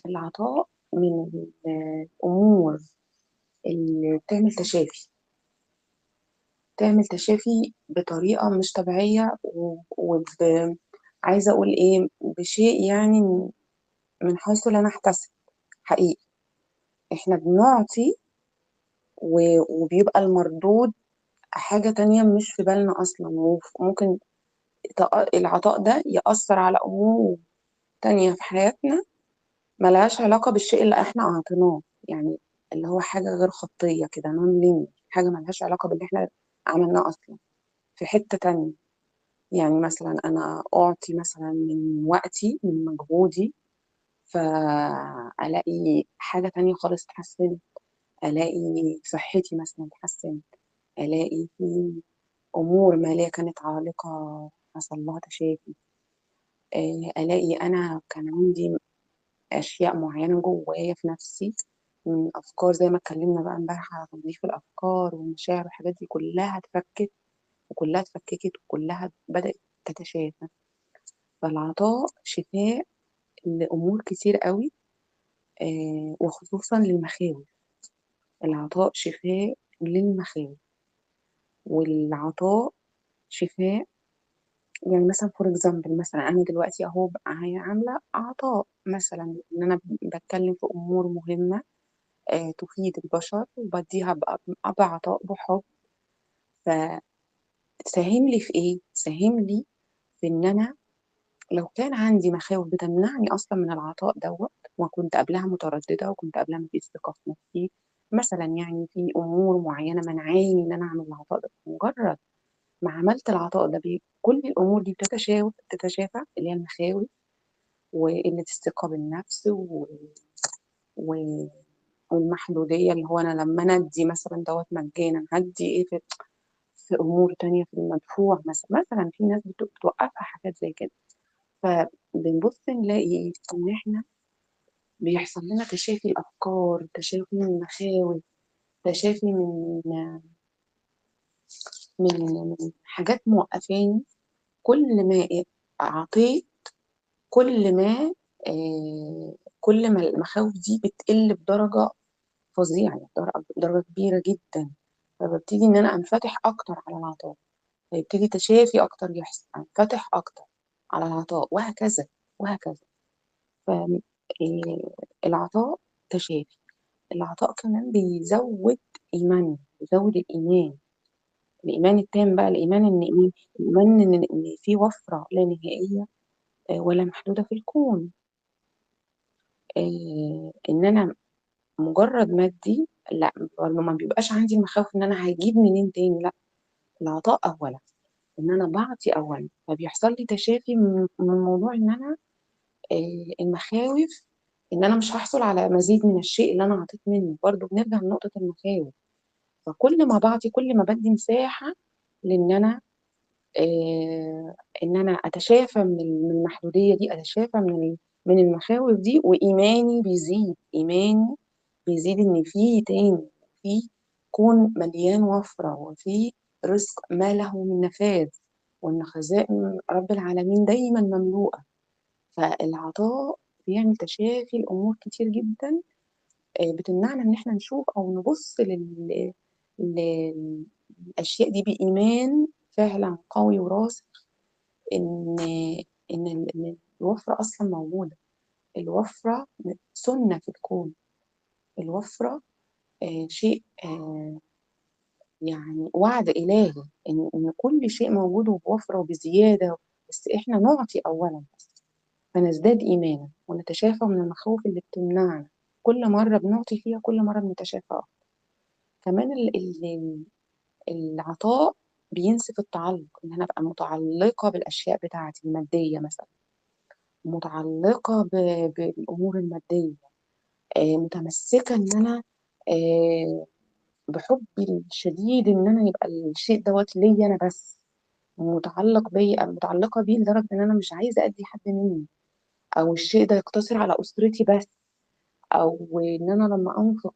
العطاء من الأمور اللي بتعمل تشافي، تعمل تشافي بطريقة مش طبيعية عايزة أقول إيه بشيء يعني من حيث لا نحتسب. حقيقي إحنا بنعطي وبيبقى المردود حاجة تانية مش في بالنا أصلا، وممكن العطاء ده يأثر على أمور تانية في حياتنا ملهاش علاقة بالشيء اللي احنا أعطيناه، يعني اللي هو حاجة غير خطية كده، نون ليني، حاجة ملهاش علاقة باللي احنا عملناه أصلا في حتة تانية. يعني مثلا أنا أعطي مثلا من وقتي من مجهودي، فألاقي حاجة تانية خالص اتحسنت، ألاقي صحتي مثلا اتحسنت، ألاقي في أمور مالية كانت عالقة حصل لها تشافي، ألاقي أنا كان عندي أشياء معينة جوايا في نفسي من أفكار زي ما اتكلمنا بقى امبارح على تنظيف الأفكار والمشاعر والحاجات دي كلها اتفكت، وكلها اتفككت وكلها بدأت تتشافى. فالعطاء شفاء لأمور كتير قوي، وخصوصا للمخاوف. العطاء شفاء للمخاوف، والعطاء شفاء. يعني مثلا فور اكزامبل، مثلا انا دلوقتي اهو عامله عطاء مثلا ان انا بتكلم في امور مهمه تفيد البشر وبديها بعطاء بحب. فساهم لي في ايه؟ ساهم لي في ان انا لو كان عندي مخاوف بتمنعني اصلا من العطاء دوت، وكنت قبلها متردده وكنت قبلها مفيش ثقه في نفسي، مثلا يعني في امور معينه منعاني ان انا اعمل العطاء ده، مجرد ما عملت العطاء ده كل الامور دي بتتشافى، اللي هي المخاوف وقله الثقه بالنفس و... والمحدوديه، اللي هو انا لما انا ادي مثلا دوت مجانا هدي ايه في امور تانية في المدفوع، مثلا في ناس بتوقفها حاجات زي كده. فبنبص نلاقي ان احنا بيحصل لنا تشافي الافكار، تشافي من المخاوف، تشافي من حاجات موقفاني. كل ما اعطيت، كل ما كل ما المخاوف دي بتقل بدرجة فظيعة، يعني بدرجة كبيرة جدا. فببتدي ان انا انفتح اكتر على العطاء، فيبتدي تشافي اكتر يحصل، انفتح اكتر على العطاء، وهكذا وهكذا. فالعطاء تشافي. العطاء كمان بيزود إيماننا، بيزود الإيمان، الإيمان التام بقى، الإيمان إن إيه؟ الإيمان إن في وفرة لا نهائية ولا محدودة في الكون. إن أنا مجرد ما أدي، لا برضه ما بيبقاش عندي المخاوف إن أنا هيجيب منين تاني، لا. العطاء أولا، إن أنا بعطي أولا، فبيحصل لي تشافي من موضوع إن أنا المخاوف ان انا مش هحصل على مزيد من الشيء اللي انا عطيت منه. برضو بنرجع لنقطة المخاوف. فكل ما بعطي كل ما بدي مساحة لان انا ان انا اتشافى من المحدودية دي، اتشافى من المخاوف دي، وايماني بيزيد، ايماني بيزيد ان في تاني، في كون مليان وفرة، وفي رزق ما له من نفاذ، وان خزائن رب العالمين دايما مملوءة. فالعطاء بيعمل تشافي الأمور كتير جدا، بتمنعنا إن احنا نشوف أو نبص للأشياء دي بإيمان فعلا قوي وراسخ، إن إن الوفرة أصلا موجودة. الوفرة سنة في الكون. الوفرة شيء يعني وعد إلهي، إن كل شيء موجود وبوفرة وبزيادة، بس إحنا نعطي أولا فنزداد إيمانا ونتشافى من المخاوف اللي بتمنعنا. كل مرة بنعطي فيها كل مرة بنتشافى أكتر. كمان العطاء بينسف التعلق، إن أنا أبقى متعلقة بالأشياء بتاعتي المادية مثلا، متعلقة بالأمور المادية، متمسكة إن أنا بحبي الشديد إن أنا يبقى الشيء دوت ليا أنا بس، متعلق بيا، متعلقة بيه لدرجة إن أنا مش عايزة أدي حد مني، أو الشيء ده يقتصر على أسرتي بس، او ان انا لما انفق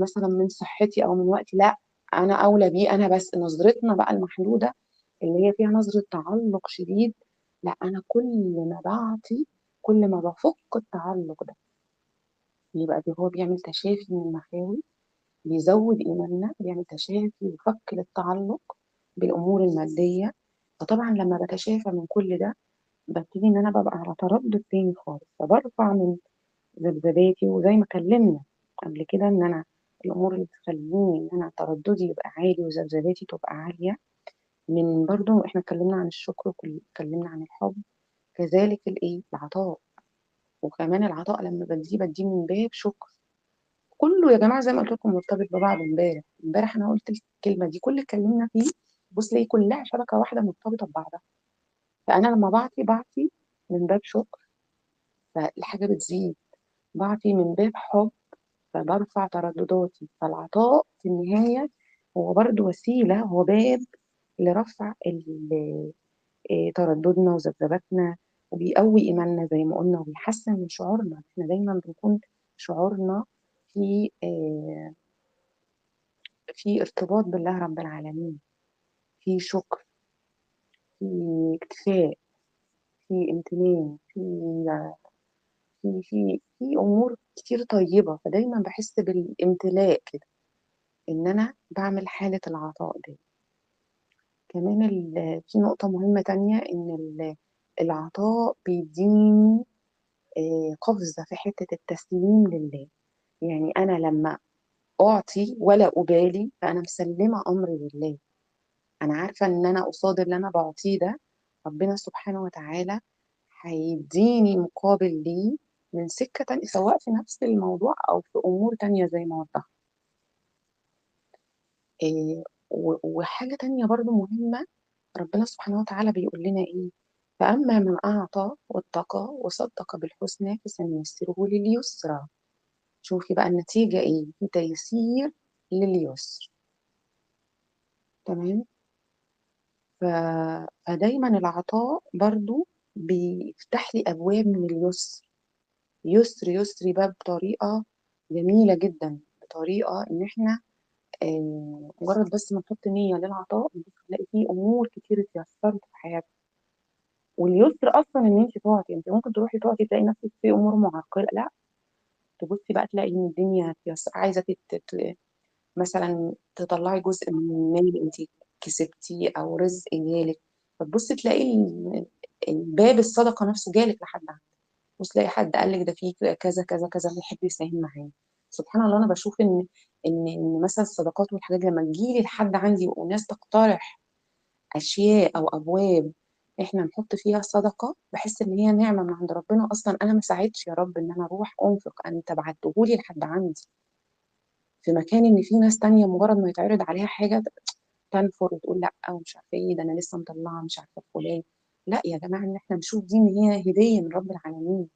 مثلا من صحتي او من وقتي، لا، انا اولى بيه انا بس. نظرتنا بقى المحدوده اللي هي فيها نظره تعلق شديد، لا، انا كل ما بعطي كل ما بفك التعلق ده يبقى هو بيعمل تشافي من المخاوف، بيزود إيماننا، بيعمل تشافي وفك للتعلق بالأمور المادية. فطبعا لما بتشافى من كل ده ببتدي إن أنا ببقى على تردد تاني خالص، فبرفع من ذبذباتي. وزي ما اتكلمنا قبل كده إن أنا الأمور اللي تخليني إن أنا ترددي يبقى عالي وذبذباتي تبقى عالية، من برضو إحنا اتكلمنا عن الشكر واتكلمنا عن الحب، كذلك الإيه العطاء. وكمان العطاء لما بديه من باب شكر. كله يا جماعه زي ما قلت لكم مرتبط ببعض. امبارح انا قلت الكلمه دي، كل اللي اتكلمنا فيه بص ليه كلها شبكه واحده مرتبطه ببعضها. فانا لما بعطي من باب شكر فالحاجه بتزيد، بعطي من باب حب فبرفع تردداتي. فالعطاء في النهايه هو برضو وسيله، هو باب لرفع ترددنا وذبذباتنا، وبيقوي ايماننا زي ما قلنا، وبيحسن من شعورنا. احنا دايما بنكون شعورنا في في ارتباط بالله رب العالمين، في شكر، في اكتفاء، في امتنان، في امور كتير طيبه. فدايما بحس بالامتلاء كده ان انا بعمل حاله العطاء دي. كمان في نقطه مهمه تانية ان العطاء بيديني قفزه في حته التسليم لله. يعني انا لما اعطي ولا ابالي فانا مسلمه امري لله. انا عارفه ان انا قصاد اللي انا بعطيه ده ربنا سبحانه وتعالى هيديني مقابل ليه من سكة تانية، سواء في نفس الموضوع أو في أمور تانية زي ما وضحت. وحاجة تانية برضو مهمة، ربنا سبحانه وتعالى بيقول لنا إيه؟ فأما من أعطى واتقى وصدق بالحسنى فسنيسره لليسرى. شوفي بقى النتيجة إيه؟ في تيسير لليسر. تمام. ف... فدايما العطاء برضو بيفتح لي أبواب من اليسر. يسري بقى بطريقة جميلة جدا، بطريقة إن إحنا مجرد بس ما نحط نية للعطاء نلاقي فيه أمور كتير اتيسرت في حياتنا. واليسر أصلا إن أنت تعطي، أنت ممكن تروحي تعطي تلاقي نفسك في أمور معقدة، لا تبصي بقى تلاقي إن الدنيا اتيسر. عايزة مثلا تطلعي جزء من المال أنت كسبتيه أو رزق جالك، فتبصي تلاقي باب الصدقة نفسه جالك لحد عندك. وتلاقي حد قال لك ده فيه كذا كذا كذا بيحب يساهم معايا. سبحان الله. انا بشوف ان مثلا الصدقات والحاجات دي لما تجيلي لحد عندي وناس تقترح اشياء او ابواب احنا نحط فيها صدقه، بحس ان هي نعمه من عند ربنا. اصلا انا ما ساعدتش يا رب ان انا اروح انفق، انت بعتهولي لحد عندي في مكان ان في ناس تانية مجرد ما يتعرض عليها حاجه تنفر وتقول لا ومش عارفه ايه، ده انا لسه مطلعه مش عارفه فلان. لا يا جماعه، ان احنا نشوف دي ان هي هديه من رب العالمين،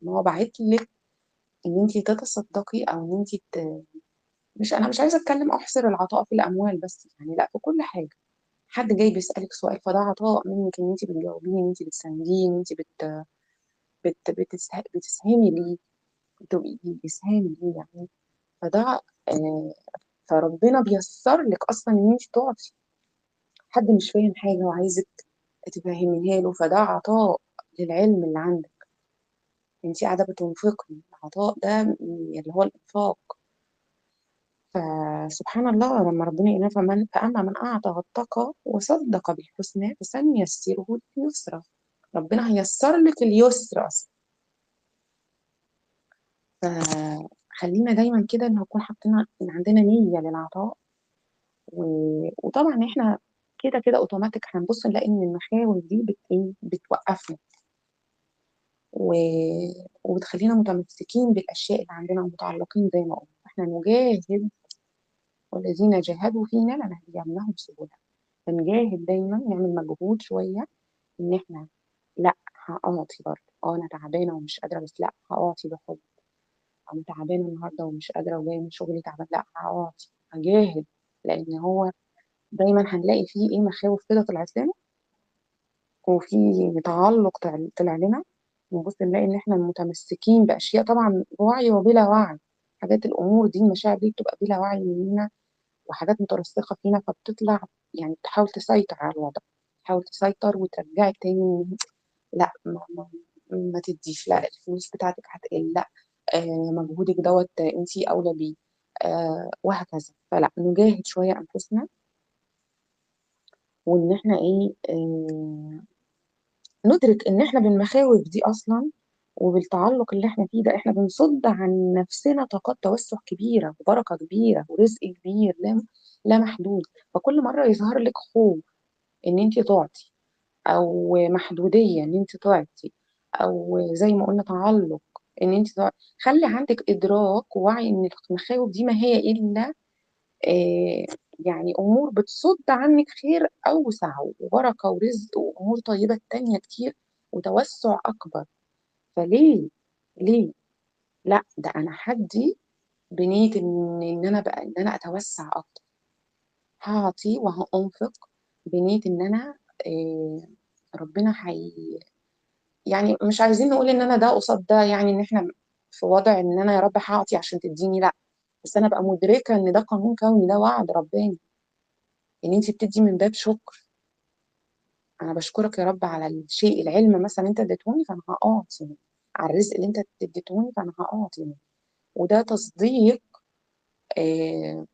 ان هو باعت لك ان انت تتصدقي او ان انت مش، انا مش عايزه اتكلم احصر العطاء في الاموال بس، يعني لا، في كل حاجه. حد جاي بيسالك سؤال فده عطاء منك ان انت بتجاوبيه، ان انت بتسانديه، ان انت بتسهمي ليه، بتبقي بتسهمي ليه يعني. فده آه فربنا بيسر لك اصلا ان انت تعطي. حد مش فاهم حاجه وعايزك تفهميها له، فده عطاء للعلم اللي عندك. انت قاعده بتنفقي، العطاء ده اللي هو الانفاق. فسبحان الله لما ربنا يقول فأما من أعطى واتقى وصدق بالحسنى فسنيسره لليسرى. ربنا هيسر لك اليسر أصلا. فخلينا دايما كده إن نكون حاطين إن عندنا نية للعطاء. وطبعا إحنا كده كده أوتوماتيك هنبص نلاقي إن المخاوف دي إيه بتوقفنا و... وبتخلينا متمسكين بالأشياء اللي عندنا ومتعلقين زي ما قلنا. إحنا نجاهد، والذين جاهدوا فينا لنهدينهم سبلنا. فنجاهد دايما، نعمل مجهود شويه ان احنا لا هقاطي برضه. انا تعبانه ومش قادره، بس لا هقاطي بحب. انا تعبانه النهارده ومش قادره وجايه من شغلي تعبانه، لا هقاطي هجاهد. لان هو دايما هنلاقي فيه ايه مخاوف كده طلعت لنا، وفي تعلق طلع لنا، ونبص نلاقي ان احنا متمسكين باشياء طبعا بوعي وبلا وعي. حاجات الامور دي المشاعر دي بتبقى بلا وعي مننا، وحاجات مترسخة فينا فبتطلع، يعني بتحاول تسيطر على الوضع، تحاول تسيطر وترجعك تاني. لا، ما تديش، لا الفلوس بتاعتك هتقل، لا مجهودك دوت انتي اولى بيه، وهكذا. فلا نجاهد شويه انفسنا، وان احنا ايه ندرك ان احنا بالمخاوف دي اصلا وبالتعلق اللي احنا فيه ده احنا بنصد عن نفسنا طاقات توسع كبيره وبركه كبيره ورزق كبير لا محدود. فكل مره يظهر لك خوف ان انت تعطي، او محدوديه ان انت تعطي، او زي ما قلنا تعلق ان انت تعطي، خلي عندك ادراك ووعي ان المخاوف دي ما هي الا آه، يعني امور بتصد عنك خير اوسع وبركه ورزق وامور طيبه تانية كتير وتوسع اكبر. فليه؟ ليه؟ لا ده انا حدي بنيه ان انا بقى ان انا اتوسع اكتر، هعطي وهأنفق بنيه ان انا آه، ربنا يعني مش عايزين نقول ان انا ده قصاد ده، يعني ان احنا في وضع ان انا يا رب هعطي عشان تديني، لا، بس انا بقى مدركه ان ده قانون كوني، ده وعد رباني ان انت بتدي من باب شكر. انا بشكرك يا رب على الشيء، العلم مثلا انت اديتوني فانا هقاطي، على الرزق اللي انت اديتوني فانا هقاطي. وده تصديق آه،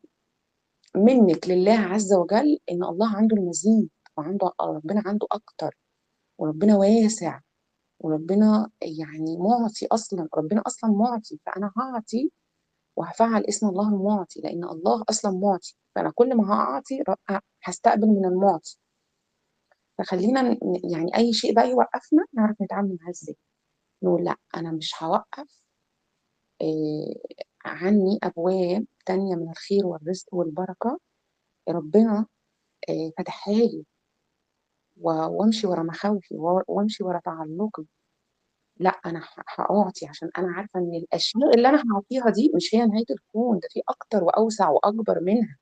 منك لله عز وجل ان الله عنده المزيد، وعنده ربنا عنده اكتر، وربنا واسع، وربنا يعني معطي اصلا، ربنا اصلا معطي، فانا هعطي وهفعل اسم الله المعطي لان الله اصلا معطي، فانا كل ما هعطي هستقبل من المعطي. فخلينا يعني اي شيء بقى يوقفنا نعرف نتعامل معاه ازاي، نقول لا انا مش هوقف آه، عني ابواب تانية من الخير والرزق والبركة ربنا فتحها لي، وامشي ورا مخاوفي وامشي ورا تعلقي. لا انا هأعطي عشان انا عارفة ان الاشياء اللي انا هعطيها دي مش هي نهاية الكون، ده في اكتر واوسع واكبر منها.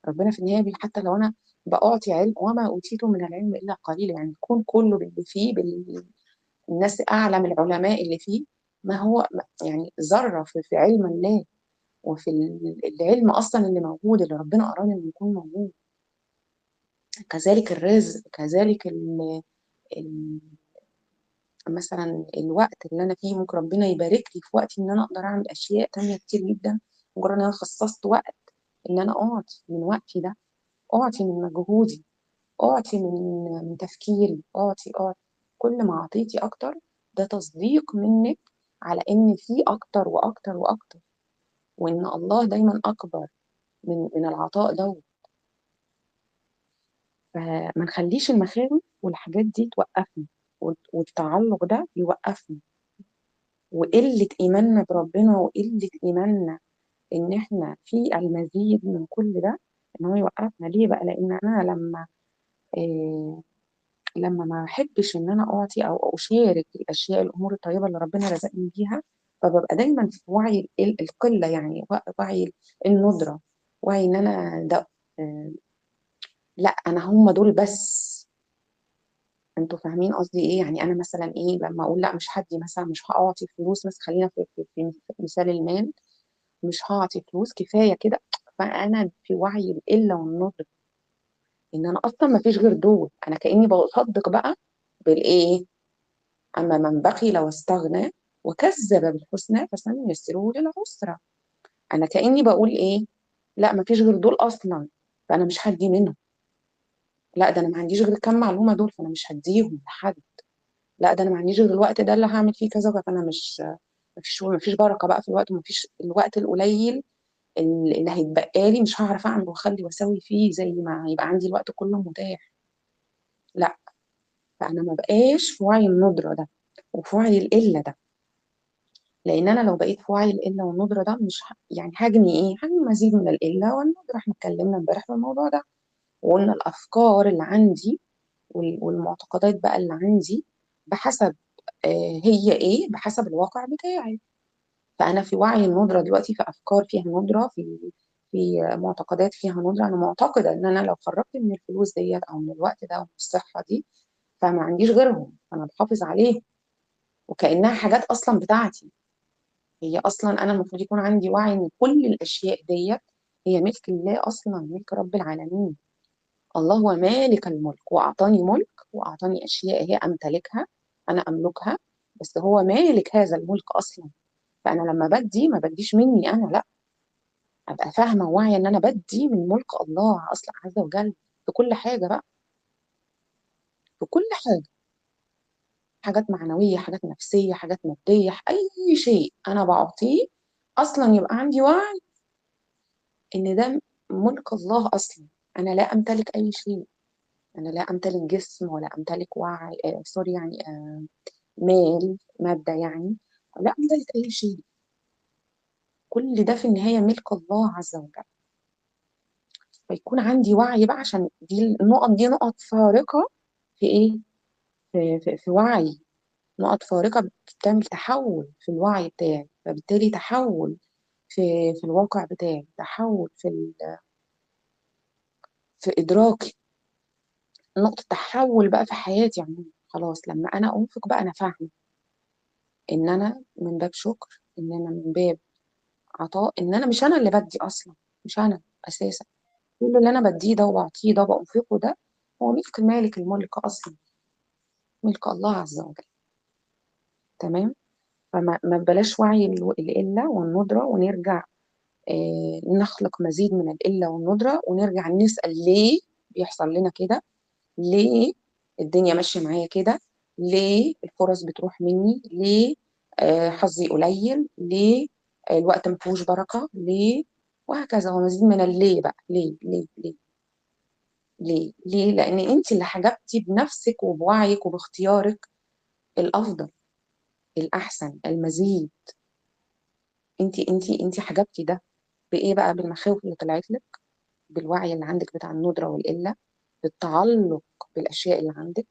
ربنا في النهاية حتى لو انا بأعطي علم وما أوتيته من العلم إلا قليلا، يعني الكون كله باللي فيه الناس أعلم العلماء اللي فيه، ما هو يعني ذرة في علم الله وفي العلم أصلا اللي موجود اللي ربنا أراد إنه يكون موجود. كذلك الرزق، كذلك ال مثلا الوقت اللي أنا فيه ممكن ربنا يبارك لي في وقتي إن أنا أقدر أعمل أشياء تانية كتير جدا، مجرد إن أنا خصصت وقت إن أنا أعطي من وقتي ده، أعطي من مجهودي، أعطي من تفكيري، أعطي. كل ما أعطيتي أكتر ده تصديق منك على إن في أكتر وأكتر وأكتر، وإن الله دايما أكبر من العطاء ده. فما نخليش المخاوف والحاجات دي توقفنا، والتعلق ده يوقفنا، وقلة إيماننا بربنا وقلة إيماننا إن إحنا في المزيد من كل ده إن هو يوقفنا. ليه بقى؟ لأن أنا إيه لما ما احبش ان انا اعطي او اشارك الاشياء الامور الطيبه اللي ربنا رزقني بيها، فببقى دايما في وعي القله، يعني وعي الندره، وعي ان انا ده آه، لا انا هم دول بس. انتوا فاهمين قصدي ايه؟ يعني انا مثلا ايه لما اقول لا مش هدي مثلا، مش هعطي فلوس مثلا، خلينا في مثال المال، مش هعطي فلوس كفايه كده، فانا في وعي القله والندره ان انا اصلا ما فيش غير دول، انا كاني بصدق بقى بالايه، أما من بخل واستغنى وكذب بالحسنى فسنيسره للعسرى. أنا كأني بقول إيه؟ لا مفيش غير دول أصلا فأنا مش هدي منهم، لا ده أنا ما عنديش غير كام معلومة دول فأنا مش هديهم لحد، لا ده أنا ما عنديش غير الوقت ده اللي هعمل فيه كذا فأنا مش، مفيش بركة بقى في الوقت، ومفيش الوقت القليل اللي هيتبقى لي مش هعرف أعمل وأخلي وأسوي فيه زي ما يبقى عندي الوقت كله متاح. لا، فأنا ما بقاش في وعي الندرة ده وفي وعي القلة ده، لان انا لو بقيت في وعي القله والندره ده مش يعني هجني ايه؟ هجني مزيد من القله والندره. احنا اتكلمنا امبارح في الموضوع ده وقلنا الافكار اللي عندي والمعتقدات بقى اللي عندي بحسب هي ايه، بحسب الواقع بتاعي. فانا في وعي الندره دلوقتي، في افكار فيها ندره، في معتقدات فيها ندره. انا معتقده ان انا لو خرجت من الفلوس ديت او من الوقت ده ومن الصحه دي فما عنديش غيرهم، فانا بحافظ عليهم وكانها حاجات اصلا بتاعتي. هي اصلا انا المفروض يكون عندي وعي ان كل الاشياء ديت هي ملك الله، اصلا ملك رب العالمين. الله هو مالك الملك واعطاني ملك واعطاني اشياء هي امتلكها، انا املكها بس هو مالك هذا الملك اصلا. فانا لما بدي ما بديش مني انا، لا، ابقى فاهمه وواعيه ان انا بدي من ملك الله اصلا عز وجل، في كل حاجه بقى، في كل حاجه، حاجات معنويه، حاجات نفسيه، حاجات ماديه، اي شيء انا بعطيه اصلا يبقى عندي وعي ان ده ملك الله اصلا. انا لا امتلك اي شيء، انا لا امتلك جسم ولا امتلك وعي، سوري يعني، مال، ماده يعني، لا امتلك اي شيء. كل ده في النهايه ملك الله عز وجل. فيكون عندي وعي بقى، عشان دي النقط، دي نقط فارقه في ايه، في وعي، نقط فارقه بتعمل تحول في الوعي بتاعي، فبالتالي تحول في الواقع بتاعي، تحول في ادراكي، نقطة تحول بقى في حياتي عموما. خلاص لما أنا أنفق بقى أنا فاهمة إن أنا من باب شكر، إن أنا من باب عطاء، إن أنا مش أنا اللي بدي أصلا، مش أنا أساسا. كل اللي أنا بديه ده وبعطيه ده وبأنفقه ده هو ملك مالك الملك أصلا، ملك الله عز وجل. تمام. فما ما بلاش وعي القلة والندرة، ونرجع نخلق مزيد من القلة والندرة، ونرجع نسأل ليه بيحصل لنا كده، ليه الدنيا ماشية معايا كده، ليه الفرص بتروح مني، ليه حظي قليل، ليه الوقت ما فيهوش بركة، ليه، وهكذا. هو مزيد من الليه بقى، ليه ليه ليه ليه ليه، لأن أنت اللي حجبتي بنفسك وبوعيك وباختيارك الأفضل، الأحسن، المزيد. أنت حجبتي ده بإيه بقى؟ بالمخاوف اللي طلعت لك، بالوعي اللي عندك بتاع الندرة والقلة، بالتعلق بالأشياء اللي عندك.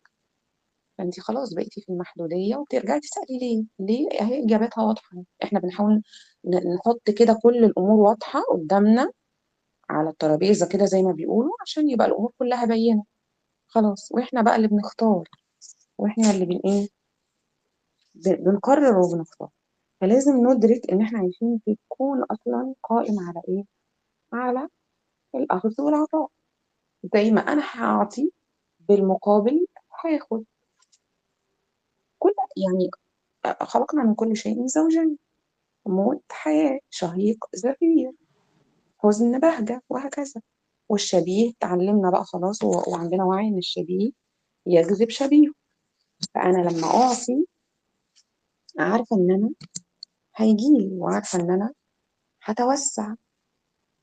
فانت خلاص بقيتي في المحدوديه، وترجعي تسالي ليه، ليه اهي اجابتها واضحه. احنا بنحاول نحط كده كل الامور واضحه قدامنا على الترابيزه كده زي ما بيقولوا، عشان يبقى الامور كلها بينه. خلاص، واحنا بقى اللي بنختار، واحنا اللي بن ايه، بنقرر وبنختار. فلازم ندرك ان احنا عايشين في كون اصلا قائم على ايه، على الاخذ والعطاء. زي ما انا هعطي بالمقابل هاخد. كل يعني خلقنا من كل شيء زوجين، موت حياة، شهيق زفير، حزن بهجة، وهكذا. والشبيه تعلمنا بقى خلاص، وعندنا وعي ان الشبيه يجذب شبيه. فانا لما اعطي عارفه ان انا هيجيلي، وعارفه ان انا هتوسع،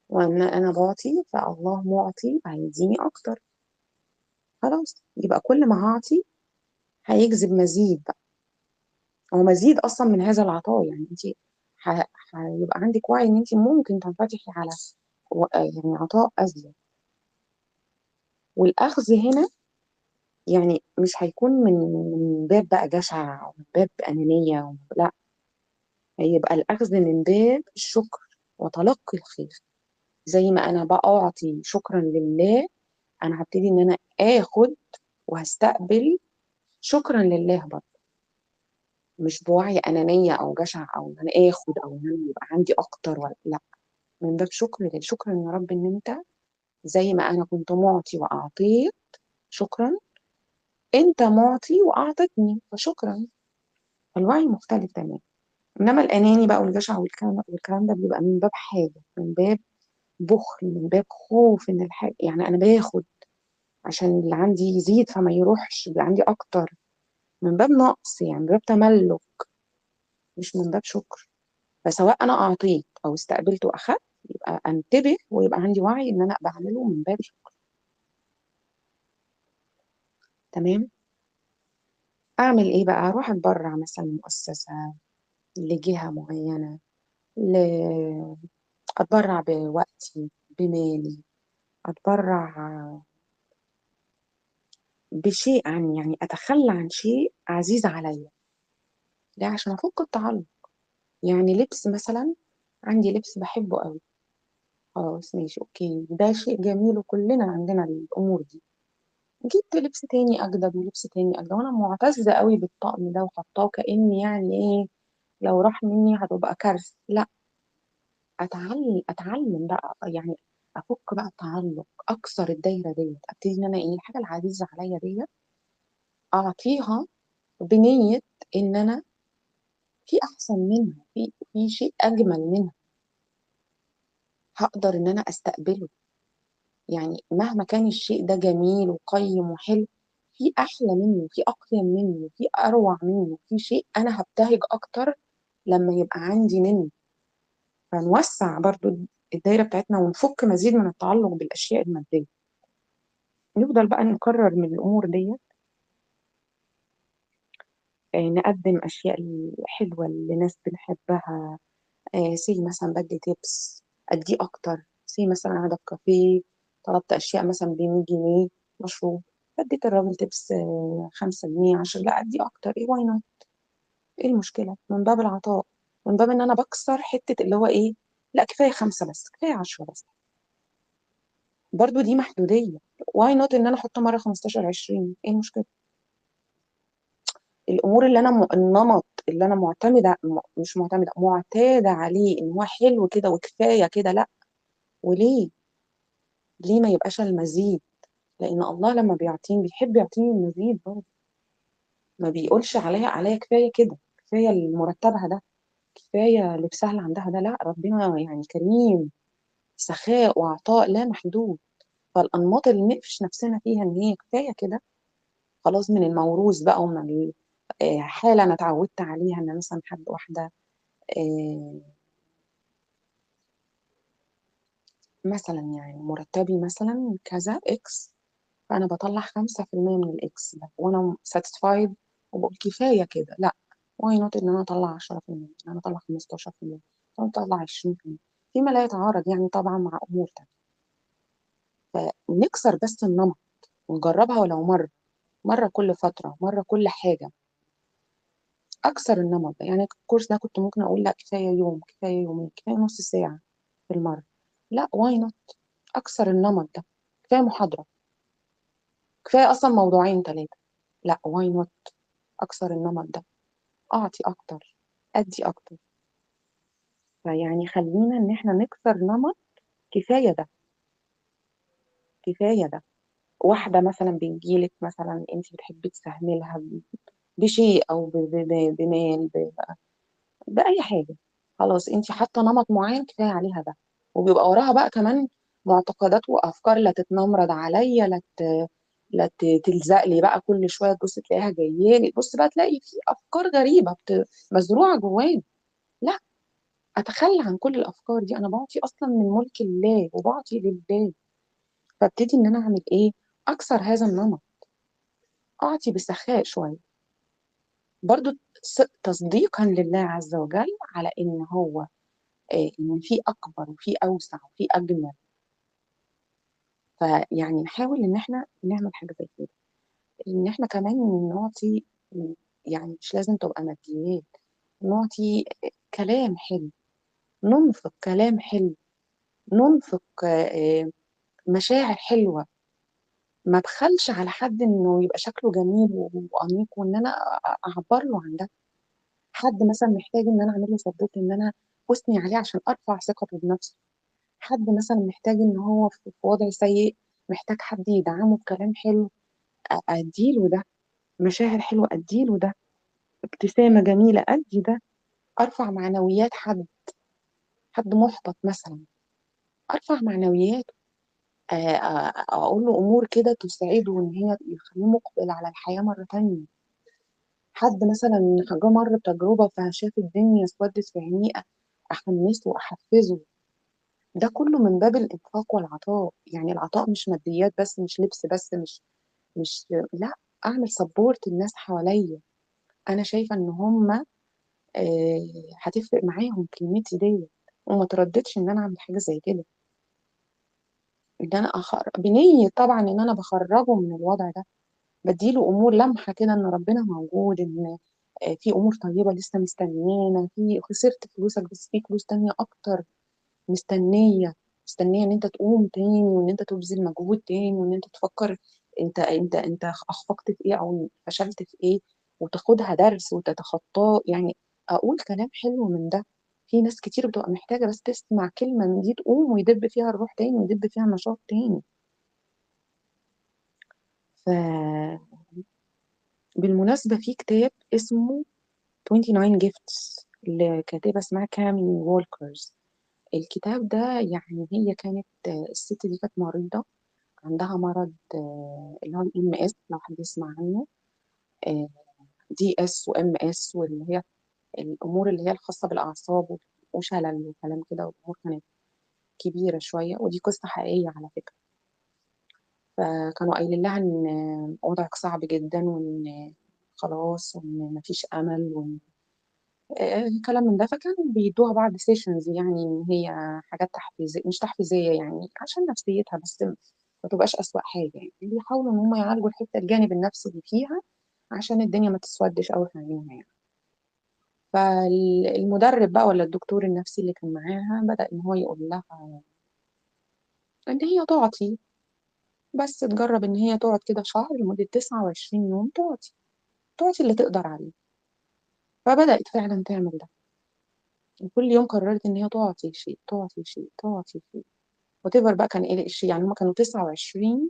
وان انا بعطي فالله معطي هيديني اكتر. خلاص يبقى كل ما هعطي هيجذب مزيد بقى، هو مزيد اصلا من هذا العطاء. يعني انت هيبقى عندك وعي ان انت ممكن تنفتحي على يعني عطاء ازيد. والاخذ هنا يعني مش هيكون من باب بقى جشع او من باب انانيه، لا، هيبقى الاخذ من باب الشكر وتلقي الخير. زي ما انا بقى اعطي شكرا لله، انا هبتدي ان انا اخد وهستقبل شكرا لله برضه، مش بوعي انانيه او جشع، او ان انا اخد، او ان انا يبقى عندي اكتر، ولا لا، من باب شكر لله. شكرا يا رب ان انت زي ما انا كنت معطي واعطيت، شكرا، انت معطي واعطتني، فشكرا. الوعي مختلف تماما. انما الاناني بقى والجشع والكلام ده بيبقى من باب حاجه، من باب بخل، من باب خوف ان الحاجه، يعني انا باخد عشان اللي عندي يزيد فما يروحش، يبقى عندي اكتر، من باب نقص، يعني من باب تملك، مش من باب شكر. فسواء انا اعطيت او استقبلت واخدت، يبقى انتبه ويبقى عندي وعي ان انا بعمله من باب شكر. تمام. اعمل ايه بقى؟ اروح اتبرع مثلا مؤسسه، لجهه معينه، ل... اتبرع بوقتي، بمالي، اتبرع بشيء، عن يعني اتخلى عن شيء عزيز عليا، ده عشان افك التعلق. يعني لبس مثلا، عندي لبس بحبه قوي، خلاص ماشي اوكي، ده شيء جميل وكلنا عندنا الامور دي. جبت لبس تاني اجدد ولبس تاني اجدد، وانا معتزه قوي بالطقم ده وحطاه كاني يعني ايه، لو راح مني هتبقى كارثه. لا، اتعلم بقى يعني، افك بقى التعلق، اكسر الدايره ديت، ابتدي ان انا ايه، الحاجه العزيزه عليا ديت اعطيها بنيه ان انا في احسن منها، في شيء اجمل منها، هقدر ان انا استقبله. يعني مهما كان الشيء ده جميل وقيم وحلو، في احلى منه، في اقيم منه، في اروع منه، في شيء انا هبتهج اكتر لما يبقى عندي منه. فنوسع برضو الدايره بتاعتنا ونفك مزيد من التعلق بالاشياء الماديه. نفضل بقى نكرر من الامور دي، نقدم اشياء حلوه لناس بنحبها. سي مثلا بدي تيبس اديه اكتر. سي مثلا قاعده في كافيه، طلبت اشياء مثلا ب 100 جنيه مشروب، اديت الراجل تيبس 5 جنيه 10، لا ادي اكتر، ايه واي نوت؟ ايه المشكله؟ من باب العطاء، من باب ان انا بكسر حته اللي هو ايه، لا كفايه 5 بس، كفايه 10 بس. برضو دي محدوديه. واي نوت ان انا احط مره 15 20، ايه المشكله؟ الامور اللي انا النمط اللي انا معتمده مش معتمده، معتاده عليه ان هو حلو كده وكفايه كده، لا. وليه؟ ليه ما يبقاش المزيد؟ لان الله لما بيعطيني بيحب يعطيني المزيد برضه. ما بيقولش عليا كفايه كده، كفايه المرتبها ده، كفايه لبسها اللي عندها ده، لا. ربنا يعني كريم، سخاء وعطاء لا محدود. فالانماط اللي نقفش نفسنا فيها ان هي كفايه كده، خلاص، من الموروث بقى ومن حاله انا اتعودت عليها، ان مثلا حد واحده آه، مثلا يعني مرتبي مثلا كذا اكس، فانا بطلع 5% من الاكس ده وانا ساتيسفايد، وبقول كفايه كده، لا. واي نوت ان انا اطلع 10%، ان انا اطلع 15%، ان انا اطلع 20%، فيما لا يتعارض يعني طبعا مع امور تانية. فنكسر بس النمط ونجربها ولو مره، مره كل فتره، مره كل حاجه. اكسر النمط ده. يعني الكورس ده كنت ممكن اقول لا كفايه يوم، كفايه يومين، كفايه نص ساعه في المره، لا واي نوت اكسر النمط ده. كفايه محاضره، كفايه اصلا موضوعين ثلاثه، لا واي نوت اكسر النمط ده، اعطي اكتر، ادي اكتر. فيعني خلينا ان احنا نكسر نمط كفايه ده، كفايه ده. واحده مثلا بتجيلك مثلا انت بتحبي تساهمي لها بشيء او بمال، باي حاجه، خلاص انت حاطه نمط معين كفايه عليها ده. وبيبقى وراها بقى كمان معتقدات وافكار، لا تتنمرض عليا، تلزق لي بقى كل شويه، تبص تلاقيها جايه لي، بص بقى تلاقي في افكار غريبه مزروعه جوانا. لا، اتخلى عن كل الافكار دي. انا بعطي اصلا من ملك الله وبعطي لله. فابتدي ان انا اعمل ايه؟ اكسر هذا النمط، اعطي بسخاء شويه، برضو تصديقا لله عز وجل على ان هو ان في اكبر وفي اوسع وفي اجمل. فيعني نحاول ان احنا نعمل حاجه زي كده، ان احنا كمان نعطي. يعني مش لازم تبقى ماديات، نعطي كلام حلو، ننفق كلام حلو، ننفق مشاعر حلوه. ما بخلش على حد انه يبقى شكله جميل وانيق، وان انا اعبر له عن ده. حد مثلا محتاج ان انا اعمل له سبورت، ان انا اثني عليه عشان ارفع ثقته بنفسه. حد مثلا محتاج ان هو في وضع سيء، محتاج حد يدعمه بكلام حلو، اديله ده. مشاعر حلوه اديله ده. ابتسامه جميله ادي ده. ارفع معنويات حد محبط مثلا، ارفع معنوياته. اقول له امور كده تسعده، وان هي يخليه مقبل على الحياه مره تانية. حد مثلا جه مر بتجربة فشاف الدنيا اسودت في عينيه، أحمسه وأحفزه. ده كله من باب الإنفاق والعطاء. يعني العطاء مش ماديات بس، مش لبس بس، مش لا. أعمل سبورت الناس حواليا، أنا شايفة إن هم هتفرق معاهم كلمتي دي. وما ترددش إن أنا أعمل حاجة زي كده، إن أنا بنية طبعا إن أنا بخرجه من الوضع ده. بديله امور لمحه كده ان ربنا موجود، ان في امور طيبه لسه مستنيانا، في خسرت فلوسك بس في فلوس تانية اكتر مستنيه، مستنيه ان انت تقوم تاني، وان انت تبذل مجهود تاني، وان انت تفكر انت اخفقت في ايه او فشلت في ايه، وتاخدها درس وتتخطاه. يعني اقول كلام حلو من ده. في ناس كتير بتبقى محتاجه بس تسمع كلمه من دي تقوم ويدب فيها الروح تاني، ويدب فيها النشاط تاني. ف بالمناسبة في كتاب اسمه 29 Gifts لكاتبة اسمها كامي وولكرز. الكتاب ده يعني هي كانت الست دي كانت مريضة، عندها مرض اللي هو الام اس، لو حد يسمع عنه. آه، دي اس وام اس، واللي هي الامور اللي هي الخاصة بالاعصاب وشلل وكلام كده، والامور كانت كبيرة شوية، ودي قصة حقيقية على فكرة. فكانوا قايلين لها ان وضعك صعب جدا، وان خلاص، وان مفيش امل، وان كلام من ده. فكان بيدوها بعض سيشنز، يعني ان هي حاجات تحفيزيه، مش تحفيزيه يعني، عشان نفسيتها بس ما تبقاش اسوأ حاجه. يعني بيحاولوا ان هم يعالجوا الحته الجانب النفسي اللي فيها، عشان الدنيا ما تسودش قوي في عينيها يعني. فالمدرب بقى ولا الدكتور النفسي اللي كان معاها بدأ ان هو يقول لها ان هي تعطي، بس تجرب ان هي تقعد كده شهر لمده 29 يوم، تعطي اللي تقدر عليه. فبدأت فعلا تعمل ده، وكل يوم قررت ان هي تعطي شيء، تعطي شيء، تعطي شيء، وتفر بقى كان ايه الشيء. يعني هم كانوا 29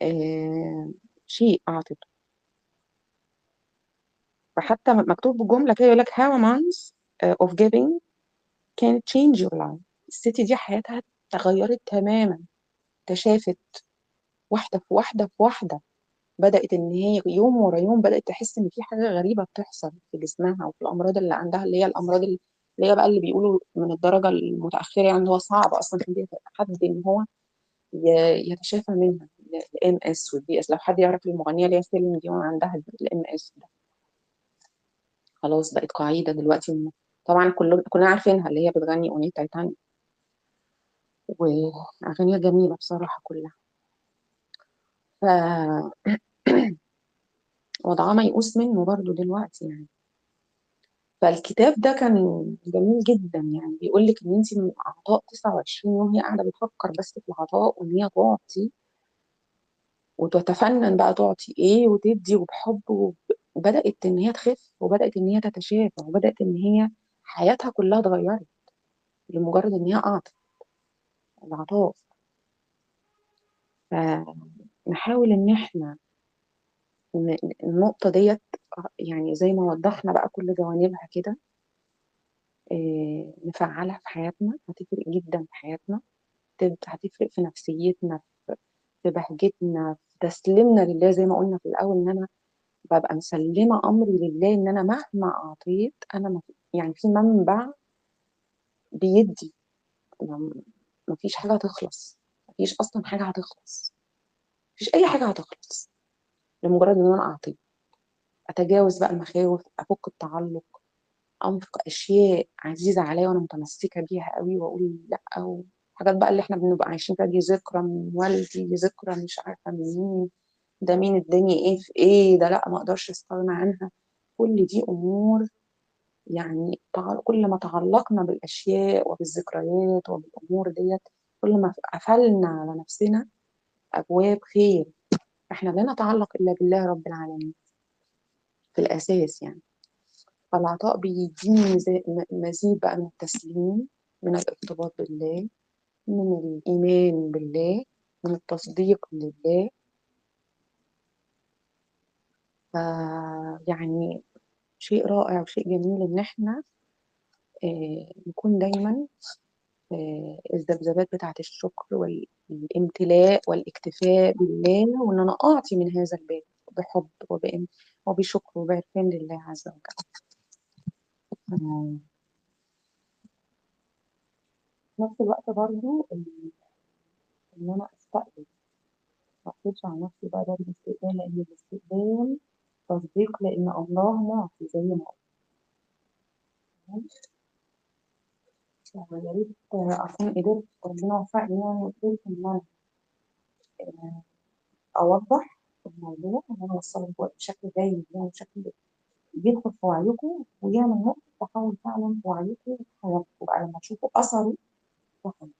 آه شيء اعطته. فحتى مكتوب بجمله كده يقول لك how a month of giving can change your life. الست دي حياتها تغيرت تماما، تشافت واحده في واحده في واحده. بدأت ان هي يوم ورا يوم بدأت تحس ان في حاجه غريبه بتحصل في جسمها، وفي الامراض اللي عندها، اللي هي الامراض اللي هي بقى اللي بيقولوا من الدرجه المتاخره، يعني هو صعب اصلا في حد ان هو يتشافى منها. الام اس والدي اس، لو حد يعرف المغنيه اللي هي سيلين ديون عندها الام اس ده، خلاص بقت قاعده دلوقتي. طبعا كلنا عارفينها، اللي هي بتغني اغنيه تايتانيك، واغانيها جميله بصراحه كلها. ف وضعها ميؤوس منه برضو دلوقتي يعني. فالكتاب ده كان جميل جدا، يعني بيقول لك ان انت من عطاء 29 يوم هي قاعده بتفكر بس في العطاء، وان هي تعطي وتتفنن بقى تعطي ايه وتدي وبحب، وبدأت ان هي تخف، وبدأت ان هي تتشافى، وبدأت ان هي حياتها كلها اتغيرت لمجرد ان هي اعطت العطاء. فنحاول ان احنا النقطة ديت، يعني زي ما وضحنا بقى كل جوانبها كده، نفعلها في حياتنا، هتفرق جدا في حياتنا، هتفرق في نفسيتنا، في بهجتنا، في تسليمنا لله. زي ما قلنا في الأول، إن أنا ببقى مسلمة أمري لله، إن أنا مهما أعطيت أنا يعني في منبع بيدي. ما ما فيش حاجة هتخلص، ما فيش أصلا حاجة هتخلص، ما فيش أي حاجة هتخلص لمجرد إن أنا أعطي. أتجاوز بقى المخاوف، أفك التعلق، أنفق أشياء عزيزة عليا وأنا متمسكة بيها قوي، وأقول لأ. أو حاجات بقى اللي إحنا بنبقى عايشين فيها، دي ذكرى من والدي، دي ذكرى مش عارفة من مين، ده مين اداني إيه في إيه، ده لأ ما أقدرش أستغنى عنها. كل دي أمور، يعني كل ما تعلقنا بالأشياء وبالذكريات وبالأمور ديت، كل ما قفلنا على نفسنا أبواب خير. إحنا لا نتعلق إلا بالله رب العالمين في الأساس يعني. فالعطاء بيديني مزيد بقى من التسليم، من الارتباط بالله، من الإيمان بالله، من التصديق لله. ف يعني شيء رائع وشيء جميل إن إحنا نكون دايما الذبذبات بتاعة الشكر والامتلاء والاكتفاء بالله، وإن أنا أعطي من هذا الباب بحب وبشكر وبعرفان لله عز وجل. في نفس الوقت برضو إن أنا أستقبل، ما أقفلش على نفسي بقى باب الاستقبال، لأن الاستقبال تصديق، لأن الله معطي زي ما قلت. يا ريت أكون قدرت، ربنا وفقني يعني، وقدرت إن أنا أوضح الموضوع، وإن أنا أوصله بشكل جيد يعني، بشكل يدخل في وعيكم ويعمل نقطة تحول فعلا في وعيكم وفي حياتكم بقى لما تشوفوا أثره في حياتكم.